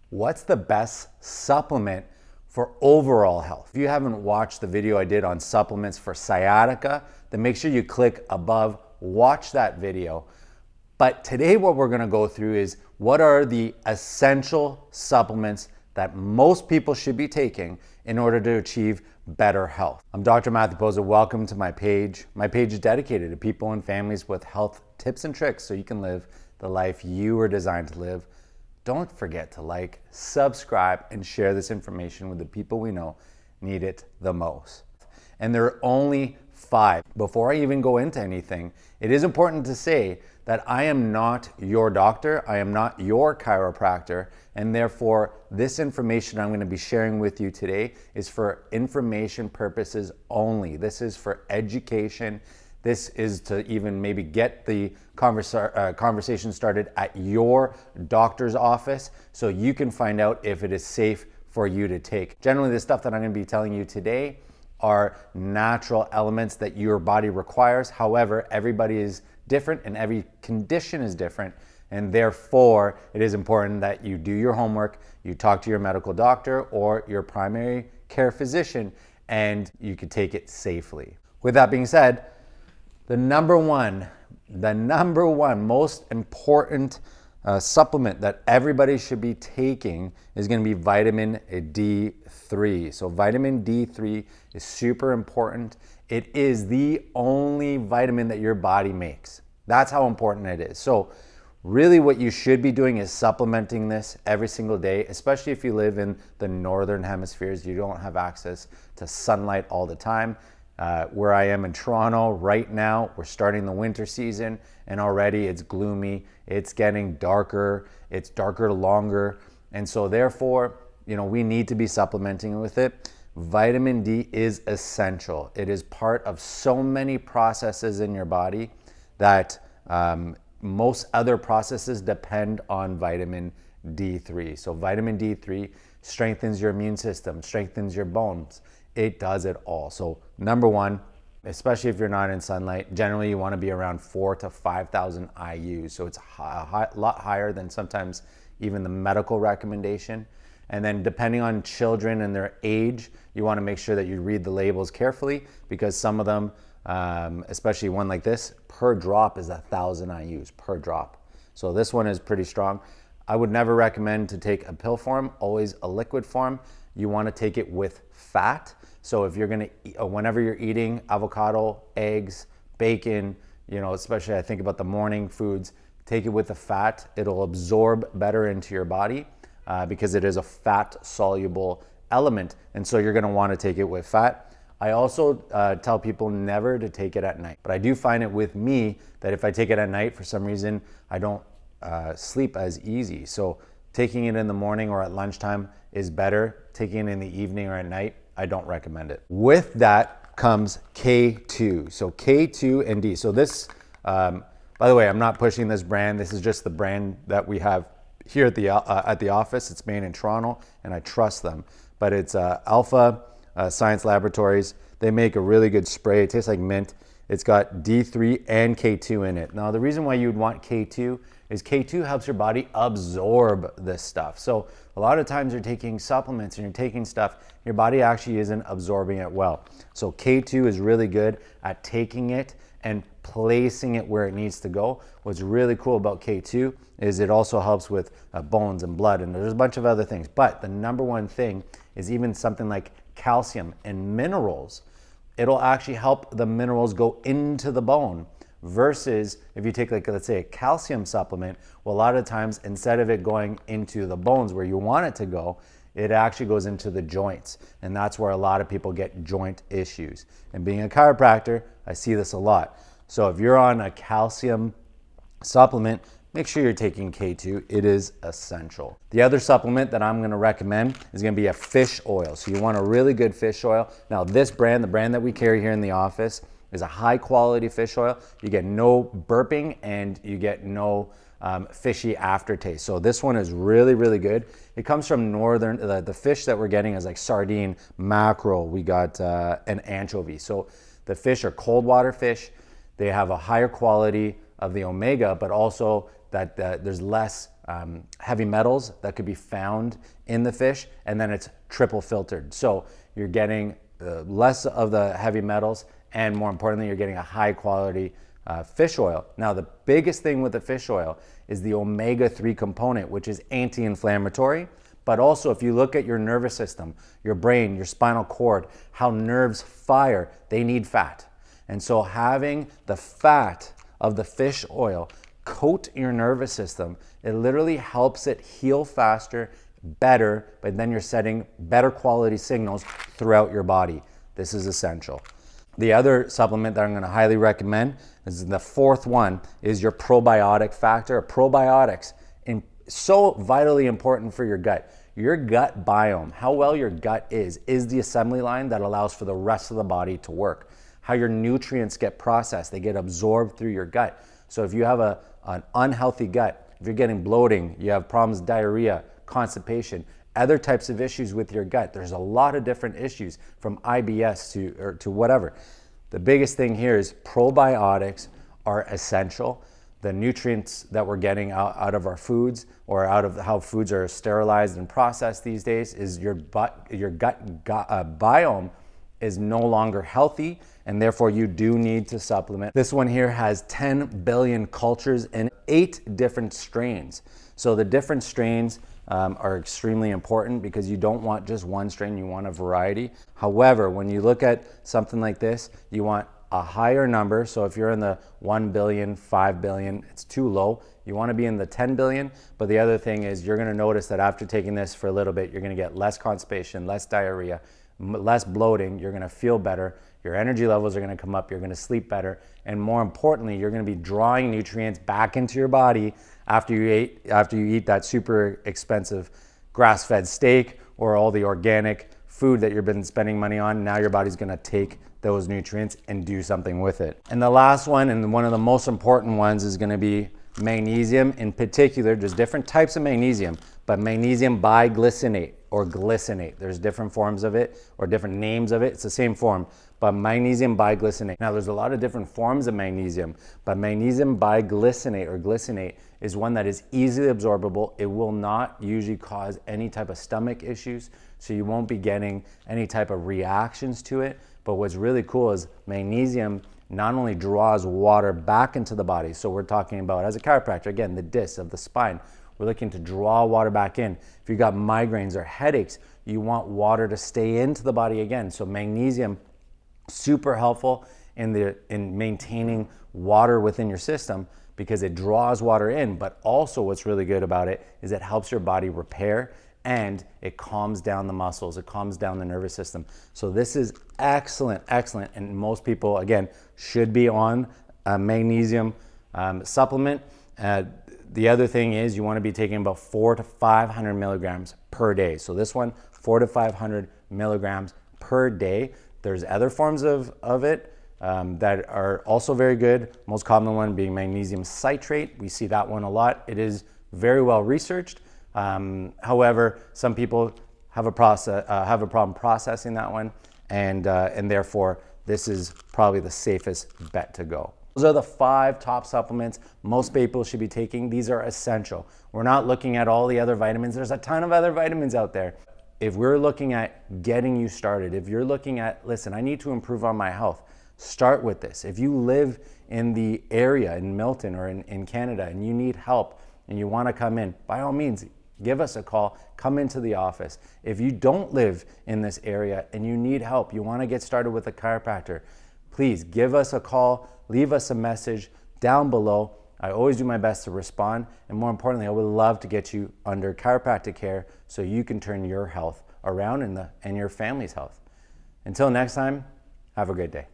What's the best supplement for overall health? If you haven't watched the video I did on supplements for sciatica, then make sure you click above, watch that video. But today what we're gonna go through is what are the essential supplements that most people should be taking in order to achieve better health. I'm Dr. Matthew Posa. Welcome to my page. My page is dedicated to people and families with health tips and tricks so you can live the life you were designed to live. Don't forget to like, subscribe, and share this information with the people we know need it the most. And there are only 5. Before I even go into anything, it is important to say that I am not your doctor, I am not your chiropractor, and therefore this information I'm going to be sharing with you today is for information purposes only. This is for education. This is to even maybe get the conversation started at your doctor's office so you can find out if it is safe for you to take. Generally, the stuff that I'm going to be telling you today are natural elements that your body requires. However, everybody is different and every condition is different, and therefore it is important that you do your homework, you talk to your medical doctor or your primary care physician, and you can take it safely. With that being said, the number one most important supplement that everybody should be taking is going to be vitamin D3. So vitamin D3 is super important. It is the only vitamin that your body makes. That's how important it is. So really what you should be doing is supplementing this every single day, especially if you live in the northern hemispheres. You don't have access to sunlight all the time. Where I am in Toronto right now, we're starting the winter season and already it's gloomy, it's getting darker, it's darker longer. And so therefore, we need to be supplementing with it. Vitamin D is essential. It is part of so many processes in your body that most other processes depend on vitamin D3. So vitamin D3 strengthens your immune system, strengthens your bones. It does it all. So number one, especially if you're not in sunlight, generally you want to be around 4,000 to 5,000 IUs. So it's a lot higher than sometimes even the medical recommendation. And then depending on children and their age, you want to make sure that you read the labels carefully, because some of them, especially one like this, per drop is 1,000 IUs per drop. So this one is pretty strong. I would never recommend to take a pill form, always a liquid form. You want to take it with fat. So if you're going to, whenever you're eating avocado, eggs, bacon, especially I think about the morning foods, take it with the fat. It'll absorb better into your body because it is a fat soluble element. And so you're going to want to take it with fat. I also tell people never to take it at night. But I do find it with me that if I take it at night, for some reason, I don't sleep as easy. So taking it in the morning or at lunchtime is better. Taking it in the evening or at night, I don't recommend it. With that comes K2. So K2 and D. So this, by the way, I'm not pushing this brand. This is just the brand that we have here at the office. It's made in Toronto and I trust them. But it's Alpha Science Laboratories. They make a really good spray. It tastes like mint. It's got D3 and K2 in it. Now, the reason why you would want K2 is K2 helps your body absorb this stuff. So a lot of times you're taking supplements and you're taking stuff, your body actually isn't absorbing it well. So K2 is really good at taking it and placing it where it needs to go. What's really cool about K2 is it also helps with bones and blood, and there's a bunch of other things. But the number one thing is even something like calcium and minerals. It'll actually help the minerals go into the bone. Versus if you take, like, let's say a calcium supplement, well, a lot of times instead of it going into the bones where you want it to go, it actually goes into the joints. And that's where a lot of people get joint issues. And being a chiropractor, I see this a lot. So if you're on a calcium supplement, make sure you're taking K2. It is essential. The other supplement that I'm going to recommend is going to be a fish oil. So you want a really good fish oil. Now this brand, the brand that we carry here in the office, is a high quality fish oil. You get no burping and you get no fishy aftertaste. So this one is really, really good. It comes from northern, the fish that we're getting is like sardine, mackerel, we got an anchovy. So the fish are cold water fish. They have a higher quality of the omega, but also that there's less heavy metals that could be found in the fish, and then it's triple filtered. So you're getting less of the heavy metals, and more importantly, you're getting a high quality fish oil. Now, the biggest thing with the fish oil is the omega-3 component, which is anti-inflammatory. But also, if you look at your nervous system, your brain, your spinal cord, how nerves fire, they need fat. And so having the fat of the fish oil coat your nervous system, it literally helps it heal faster, better, but then you're setting better quality signals throughout your body. This is essential. The other supplement that I'm going to highly recommend, is the fourth one, is your probiotic factor. Probiotics, so vitally important for your gut. Your gut biome, how well your gut is the assembly line that allows for the rest of the body to work. How your nutrients get processed, they get absorbed through your gut. So if you have an unhealthy gut, if you're getting bloating, you have problems, diarrhea, constipation, other types of issues with your gut. There's a lot of different issues from IBS to whatever. The biggest thing here is probiotics are essential. The nutrients that we're getting out of our foods, or out of how foods are sterilized and processed these days, is your gut biome is no longer healthy, and therefore you do need to supplement. This one here has 10 billion cultures and 8 different strains. So the different strains are extremely important, because you don't want just one strain, you want a variety. However, when you look at something like this, you want a higher number. So if you're in the 1 billion, 5 billion, it's too low. You want to be in the 10 billion. But the other thing is, you're going to notice that after taking this for a little bit, you're going to get less constipation, less diarrhea, less bloating. You're going to feel better. Your energy levels are going to come up. You're going to sleep better. And more importantly, you're going to be drawing nutrients back into your body after you eat that super expensive grass-fed steak or all the organic food that you've been spending money on. Now your body's going to take those nutrients and do something with it. And the last one, and one of the most important ones, is going to be magnesium. In particular, there's different types of magnesium, but magnesium biglycinate or glycinate. There's different forms of it or different names of it. It's the same form, but magnesium biglycinate. Now, there's a lot of different forms of magnesium, but magnesium biglycinate or glycinate is one that is easily absorbable. It will not usually cause any type of stomach issues, so you won't be getting any type of reactions to it. But what's really cool is magnesium not only draws water back into the body, so we're talking about, as a chiropractor, again, the disc of the spine, we're looking to draw water back in. If you've got migraines or headaches, you want water to stay into the body again. So magnesium, super helpful in maintaining water within your system, because it draws water in. But also what's really good about it is it helps your body repair, and it calms down the muscles, it calms down the nervous system. So this is excellent, excellent. And most people, again, should be on a magnesium supplement. The other thing is, you want to be taking about 400 to 500 milligrams per day. So this one, 400 to 500 milligrams per day. There's other forms of it that are also very good. Most common one being magnesium citrate. We see that one a lot. It is very well researched. However, some people have a problem processing that one, and therefore this is probably the safest bet to go. Those are the 5 top supplements most people should be taking. These are essential. We're not looking at all the other vitamins. There's a ton of other vitamins out there. If we're looking at getting you started, if you're looking at, listen, I need to improve on my health, start with this. If you live in the area in Milton or in Canada and you need help and you want to come in, by all means, give us a call, come into the office. If you don't live in this area and you need help, you want to get started with a chiropractor, please give us a call, leave us a message down below. I always do my best to respond. And more importantly, I would love to get you under chiropractic care so you can turn your health around and your family's health. Until next time, have a great day.